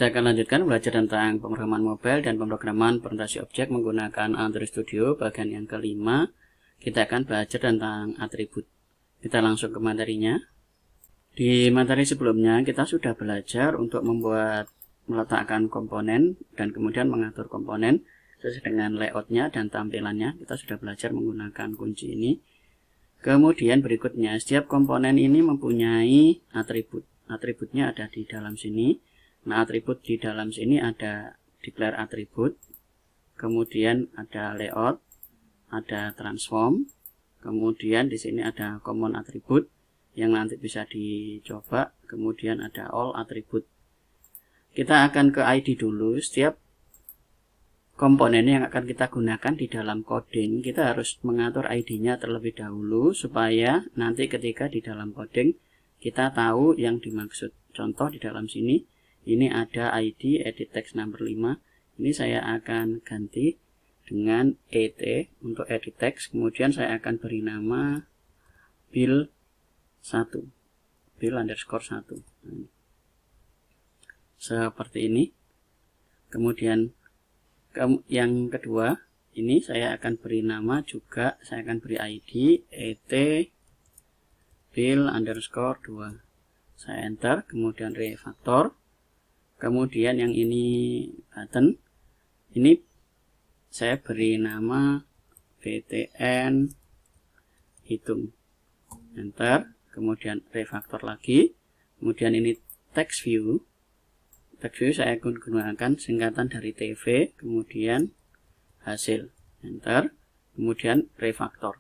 Kita akan lanjutkan belajar tentang pemrograman mobile dan pemrograman presentasi objek menggunakan Android Studio bagian yang kelima. Kita akan belajar tentang atribut. Kita langsung ke materinya. Di materi sebelumnya kita sudah belajar untuk meletakkan komponen dan kemudian mengatur komponen sesuai dengan layoutnya dan tampilannya. Kita sudah belajar menggunakan kunci ini. Kemudian berikutnya, setiap komponen ini mempunyai atribut. Atributnya ada di dalam sini. Nah, atribut di dalam sini ada declare atribut, kemudian ada layout, ada transform, kemudian di sini ada common atribut yang nanti bisa dicoba, kemudian ada all atribut. Kita akan ke ID dulu. Setiap komponen yang akan kita gunakan di dalam coding, kita harus mengatur ID-nya terlebih dahulu supaya nanti ketika di dalam coding kita tahu yang dimaksud. Contoh di dalam sini, ini ada ID edit text number 5. Ini saya akan ganti dengan ET untuk edit text. Kemudian saya akan beri nama bill 1. Bill underscore 1. Seperti ini. Kemudian yang kedua, ini saya akan beri nama juga. Saya akan beri ID ET bill underscore 2. Saya enter, kemudian refactor. Kemudian yang ini button, ini saya beri nama btn hitung, enter, kemudian refactor lagi. Kemudian ini text view saya gunakan singkatan dari TV, kemudian hasil, enter, kemudian refactor.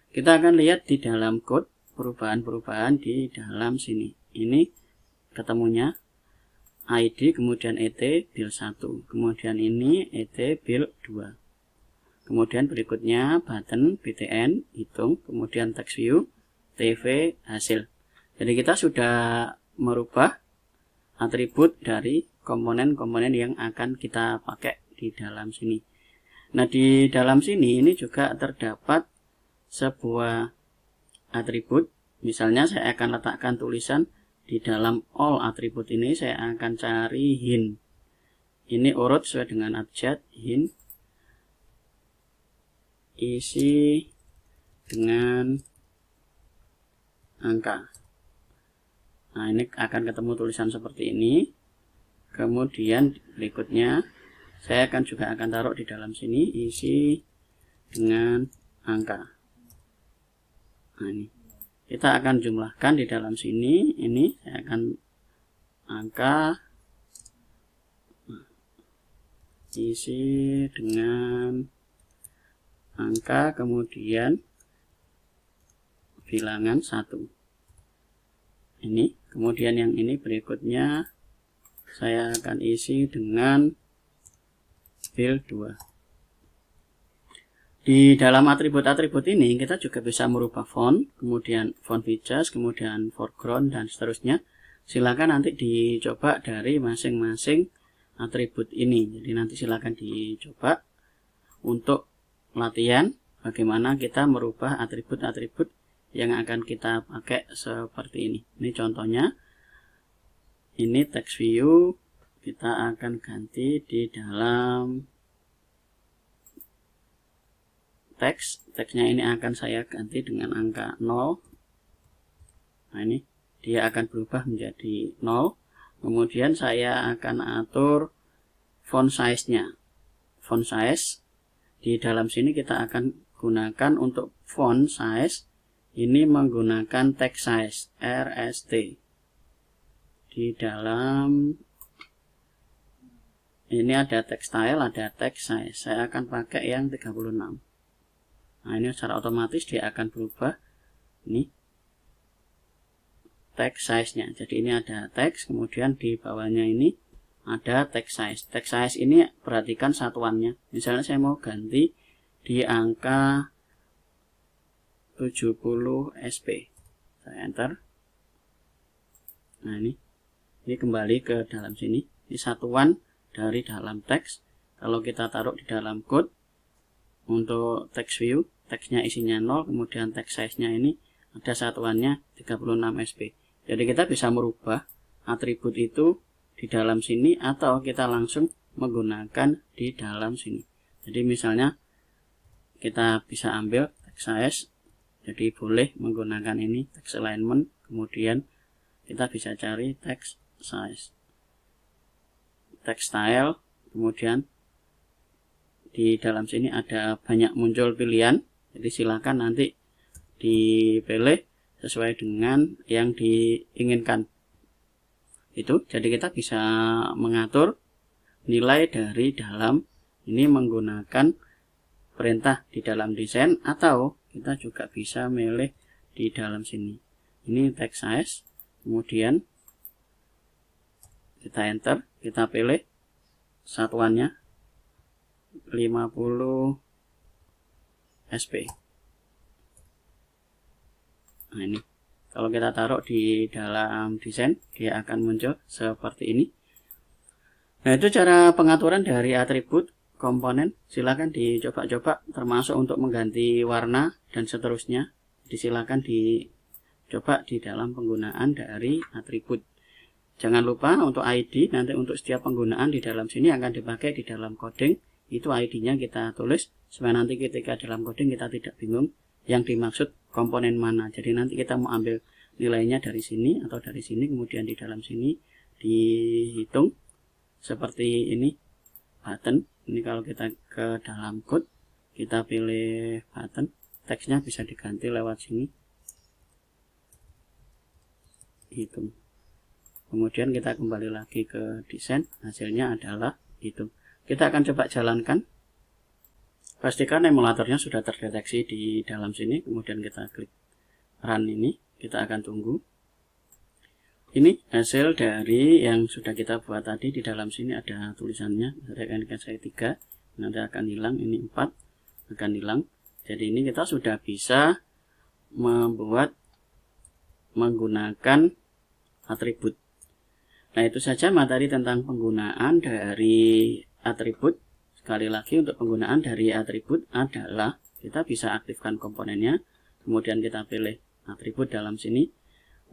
Kita akan lihat di dalam code perubahan-perubahan di dalam sini. Ini ketemunya ID, kemudian ET bill 1, kemudian ini ET bill 2. Kemudian berikutnya button btn hitung, kemudian text view TV hasil. Jadi kita sudah merubah atribut dari komponen-komponen yang akan kita pakai di dalam sini. Nah, di dalam sini ini juga terdapat sebuah atribut. Misalnya saya akan letakkan tulisan di dalam all atribut ini, saya akan cari hint. Ini urut sesuai dengan abjad, hint isi dengan angka. Nah, ini akan ketemu tulisan seperti ini. Kemudian berikutnya saya juga akan taruh di dalam sini isi dengan angka. Nah, ini kita akan jumlahkan di dalam sini. Ini saya akan angka isi dengan angka, kemudian bilangan 1. Ini, kemudian yang ini berikutnya saya akan isi dengan bill 2. Di dalam atribut-atribut ini kita juga bisa merubah font, kemudian font features, kemudian foreground dan seterusnya. Silakan nanti dicoba dari masing-masing atribut ini. Jadi nanti silakan dicoba untuk latihan bagaimana kita merubah atribut-atribut yang akan kita pakai seperti ini. Ini contohnya. Ini text view kita akan ganti di dalam teksnya ini akan saya ganti dengan angka 0. Nah, ini dia akan berubah menjadi 0. Kemudian saya akan atur font size-nya. Font size di dalam sini kita akan gunakan untuk font size ini menggunakan text size RST. Di dalam ini ada text style, ada text size. Saya akan pakai yang 36. Nah, ini secara otomatis dia akan berubah. Ini text size-nya. Jadi ini ada teks, kemudian di bawahnya ini ada text size. Text size ini perhatikan satuannya. Misalnya saya mau ganti di angka 70 SP. Saya enter. Nah, ini kembali ke dalam sini. Ini satuan dari dalam teks. Kalau kita taruh di dalam code, untuk text view, teksnya isinya 0, kemudian text size-nya ini ada satuannya 36 SP. Jadi kita bisa merubah atribut itu di dalam sini atau kita langsung menggunakan di dalam sini. Jadi misalnya kita bisa ambil text size, jadi boleh menggunakan ini text alignment, kemudian kita bisa cari text size, text style, kemudian di dalam sini ada banyak muncul pilihan, jadi silakan nanti dipilih sesuai dengan yang diinginkan. Itu jadi kita bisa mengatur nilai dari dalam ini menggunakan perintah di dalam desain, atau kita juga bisa milih di dalam sini. Ini text size, kemudian kita enter, kita pilih satuannya 50 SP. Nah ini kalau kita taruh di dalam desain, dia akan muncul seperti ini. Nah, itu cara pengaturan dari atribut komponen. Silakan dicoba-coba, termasuk untuk mengganti warna dan seterusnya. Silakan dicoba di dalam penggunaan dari atribut. Jangan lupa untuk ID, nanti untuk setiap penggunaan di dalam sini akan dipakai di dalam coding. Itu ID-nya kita tulis, supaya nanti ketika dalam coding kita tidak bingung yang dimaksud komponen mana. Jadi nanti kita mau ambil nilainya dari sini atau dari sini, kemudian di dalam sini dihitung seperti ini. Button ini kalau kita ke dalam code, kita pilih button, teksnya bisa diganti lewat sini, hitung. Kemudian kita kembali lagi ke desain, hasilnya adalah hitung. Kita akan coba jalankan. Pastikan emulatornya sudah terdeteksi di dalam sini, kemudian kita klik run ini, kita akan tunggu. Ini hasil dari yang sudah kita buat tadi. Di dalam sini ada tulisannya, misalkan saya 3, nanti akan hilang, ini 4 akan hilang. Jadi ini kita sudah bisa membuat menggunakan atribut. Nah, itu saja materi tentang penggunaan dari atribut. Sekali lagi, untuk penggunaan dari atribut adalah kita bisa aktifkan komponennya, kemudian kita pilih atribut dalam sini.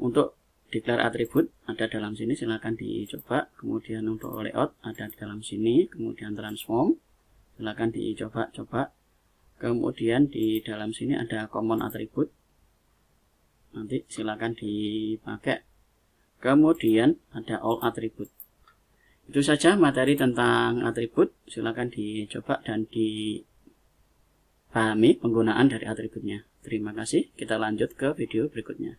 Untuk declare atribut ada dalam sini, silakan dicoba. Kemudian untuk layout ada di dalam sini, kemudian transform silakan dicoba-coba. Kemudian di dalam sini ada common atribut, nanti silakan dipakai. Kemudian ada all atribut. Itu saja materi tentang atribut. Silakan dicoba dan dipahami penggunaan dari atributnya. Terima kasih. Kita lanjut ke video berikutnya.